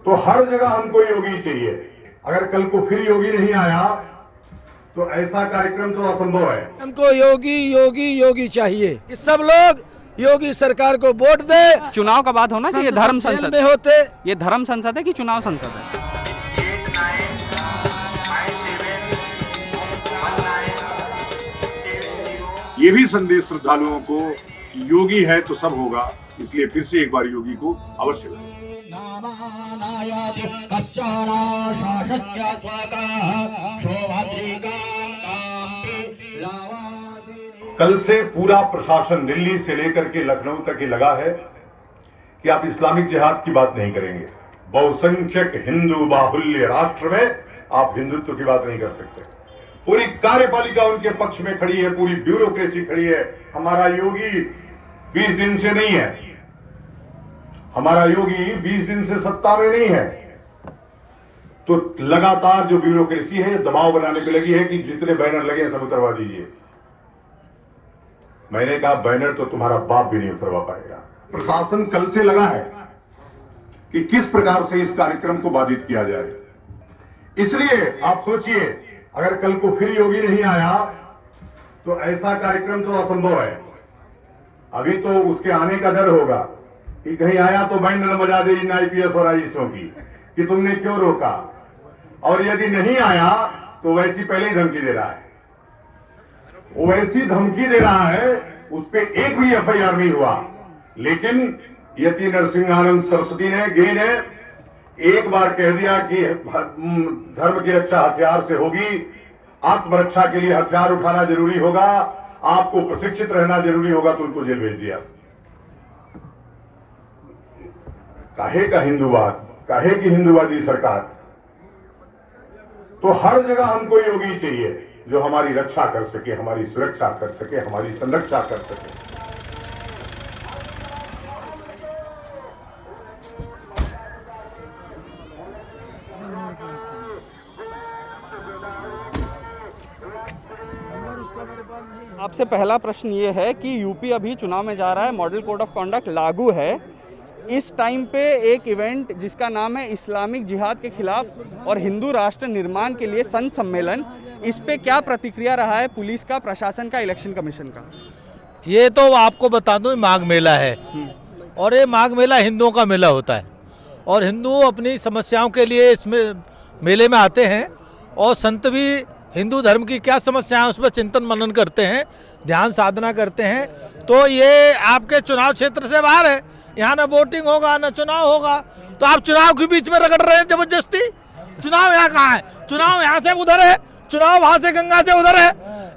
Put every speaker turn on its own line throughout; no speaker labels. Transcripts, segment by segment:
तो हर जगह हमको योगी चाहिए। अगर कल को फिर योगी नहीं आया तो ऐसा कार्यक्रम तो असंभव है।
हमको योगी योगी योगी चाहिए कि सब लोग योगी सरकार को वोट दे।
चुनाव का बात होना चाहिए। धर्म संसद
में होते,
ये धर्म संसद है कि चुनाव संसद है?
ये भी संदेश श्रद्धालुओं को कि योगी है तो सब होगा, इसलिए फिर से एक बार योगी को अवश्य लाएं। कल से पूरा प्रशासन दिल्ली से लेकर के लखनऊ तक ही लगा है कि आप इस्लामिक जिहाद की बात नहीं करेंगे। बहुसंख्यक हिंदू बाहुल्य राष्ट्र में आप हिंदुत्व की बात नहीं कर सकते। पूरी कार्यपालिका उनके पक्ष में खड़ी है, पूरी ब्यूरोक्रेसी खड़ी है। हमारा योगी 20 दिन से नहीं है, हमारा योगी 20 दिन से सत्ता में नहीं है। तो लगातार जो ब्यूरोक्रेसी है दबाव बनाने पे लगी है कि जितने बैनर लगे हैं सब उतरवा दीजिए। मैंने कहा बैनर तो तुम्हारा बाप भी नहीं उतरवा पाएगा। प्रशासन कल से लगा है कि किस प्रकार से इस कार्यक्रम को बाधित किया जाए। इसलिए आप सोचिए, अगर कल को फिर योगी नहीं आया तो ऐसा कार्यक्रम तो असंभव है। अभी तो उसके आने का डर होगा कि कहीं आया तो बैंड बजा दे इन आईपीएस और आईएएसओं की कि तुमने क्यों रोका, और यदि नहीं आया तो वैसी पहले ही धमकी दे रहा है। वो वैसी धमकी दे रहा है, उस पे एक भी एफआईआर नहीं हुआ। लेकिन यति नरसिंहानंद सरस्वती ने गे ने एक बार कह दिया कि धर्म की रक्षा हथियार से होगी, आत्मरक्षा के लिए हथियार उठाना जरूरी होगा, आपको प्रशिक्षित रहना जरूरी होगा, तो उनको जेल भेज दिया। काहे का हिंदूवाद, काहे की हिंदूवादी सरकार। तो हर जगह हमको योगी चाहिए जो हमारी रक्षा कर सके, हमारी सुरक्षा कर सके, हमारी संरक्षा कर सके।
आपसे पहला प्रश्न ये है कि यूपी अभी चुनाव में जा रहा है, मॉडल कोड ऑफ कॉन्डक्ट लागू है। इस टाइम पे एक इवेंट जिसका नाम है इस्लामिक जिहाद के खिलाफ और हिंदू राष्ट्र निर्माण के लिए संत सम्मेलन, इस पे क्या प्रतिक्रिया रहा है पुलिस का, प्रशासन का, इलेक्शन कमीशन का?
ये तो आपको बता दूं, माघ मेला है और ये माघ मेला हिंदुओं का मेला होता है और हिंदू अपनी समस्याओं के लिए इसमें मेले में आते हैं और संत भी हिंदू धर्म की क्या समस्या है उस पर चिंतन मनन करते हैं, ध्यान साधना करते हैं। तो ये आपके चुनाव क्षेत्र से बाहर है, यहाँ ना वोटिंग होगा ना चुनाव होगा, तो आप चुनाव के बीच में रगड़ रहे हैं जबरदस्ती। चुनाव यहाँ कहाँ है? चुनाव यहाँ से उधर है, चुनाव वहाँ से गंगा से उधर है,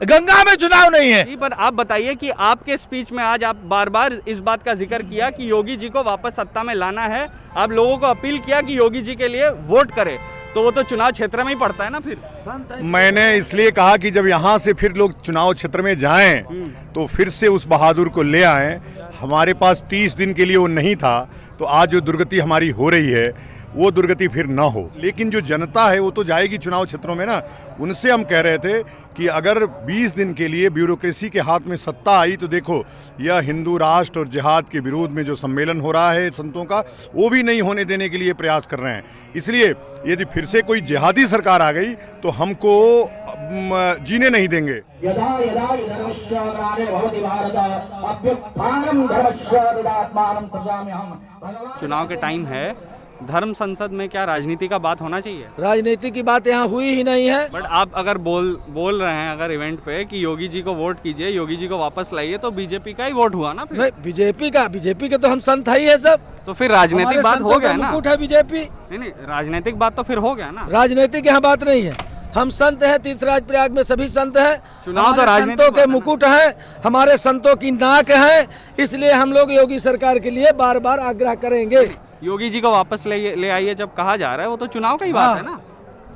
गंगा में चुनाव नहीं है।
पर आप बताइए कि आपके स्पीच में आज आप बार बार इस बात का जिक्र किया कि योगी जी को वापस सत्ता में लाना है, आप लोगों को अपील किया कि योगी जी के लिए वोट करें, तो वो तो चुनाव क्षेत्र में ही पड़ता है ना। फिर
मैंने इसलिए कहा कि जब यहाँ से फिर लोग चुनाव क्षेत्र में जाएं तो फिर से उस बहादुर को ले आएं। हमारे पास 30 दिन के लिए वो नहीं था, तो आज जो दुर्गति हमारी हो रही है वो दुर्गति फिर ना हो। लेकिन जो जनता है वो तो जाएगी चुनाव क्षेत्रों में ना। उनसे हम कह रहे थे कि अगर 20 दिन के लिए ब्यूरोक्रेसी के हाथ में सत्ता आई तो देखो, यह हिंदू राष्ट्र और जिहाद के विरोध में जो सम्मेलन हो रहा है संतों का, वो भी नहीं होने देने के लिए प्रयास कर रहे हैं। इसलिए यदि फिर से कोई जिहादी सरकार आ गई तो हमको जीने नहीं देंगे।
यदा यदा धर्मस्य भवति भारत अभ्युत्थानं धर्मस्य तदात्मानं सृजाम्यहम्।
चुनाव के टाइम है, धर्म संसद में क्या राजनीति का बात होना चाहिए?
राजनीति की बात यहाँ हुई ही नहीं है।
बट आप अगर बोल रहे हैं अगर इवेंट पे कि योगी जी को वोट कीजिए, योगी जी को वापस लाइए, तो बीजेपी का ही वोट हुआ ना। फिर
नहीं, बीजेपी के तो हम संत ही है सब।
तो फिर राजनीतिक बात हो गया ना।
मुकुट है बीजेपी।
नहीं, राजनीतिक बात तो फिर हो गया ना।
राजनीतिक यहाँ बात नहीं है। हम संत हैं, तीर्थराज प्रयाग में सभी संत हैं।
चुनाव तो राजनीतिक
संतों के मुकुट हैं, हमारे संतों की नाक है, इसलिए हम लोग योगी सरकार के लिए बार बार आग्रह करेंगे।
योगी जी को वापस ले आइए जब कहा जा रहा है, वो तो चुनाव का ही बात है ना।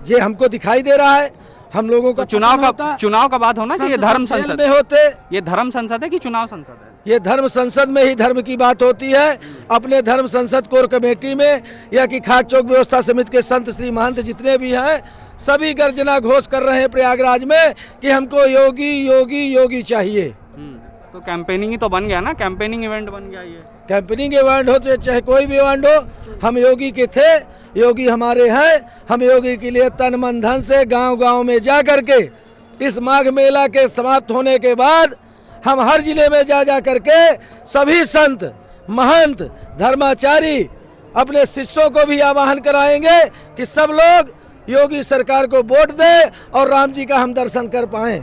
ये हमको दिखाई दे रहा है, हम लोगों का
चुनाव का बात होना चाहिए। धर्म संसद
में होते,
ये धर्म संसद है कि चुनाव संसद है?
ये धर्म संसद में ही धर्म की बात होती है। अपने धर्म संसद कोर कमेटी में या कि खाक चौक व्यवस्था समिति के संत श्री महंत जितने भी हैं, सभी गर्जना घोष कर रहे हैं प्रयागराज में कि हमको योगी योगी योगी चाहिए।
तो कैंपेनिंग ही तो बन गया ना, कैंपेनिंग इवेंट बन गया ये।
कैंपेनिंग इवेंट हो तो चाहे कोई भी इवेंट हो, हम योगी के थे योगी हमारे हैं। हम योगी के लिए तन मन धन से गांव-गांव में जा करके इस माघ मेला के समाप्त होने के बाद हम हर जिले में जा करके सभी संत महंत धर्माचारी अपने शिष्यों को भी आह्वान कराएंगे कि सब लोग योगी सरकार को वोट दें और राम जी का हम दर्शन कर पाएं।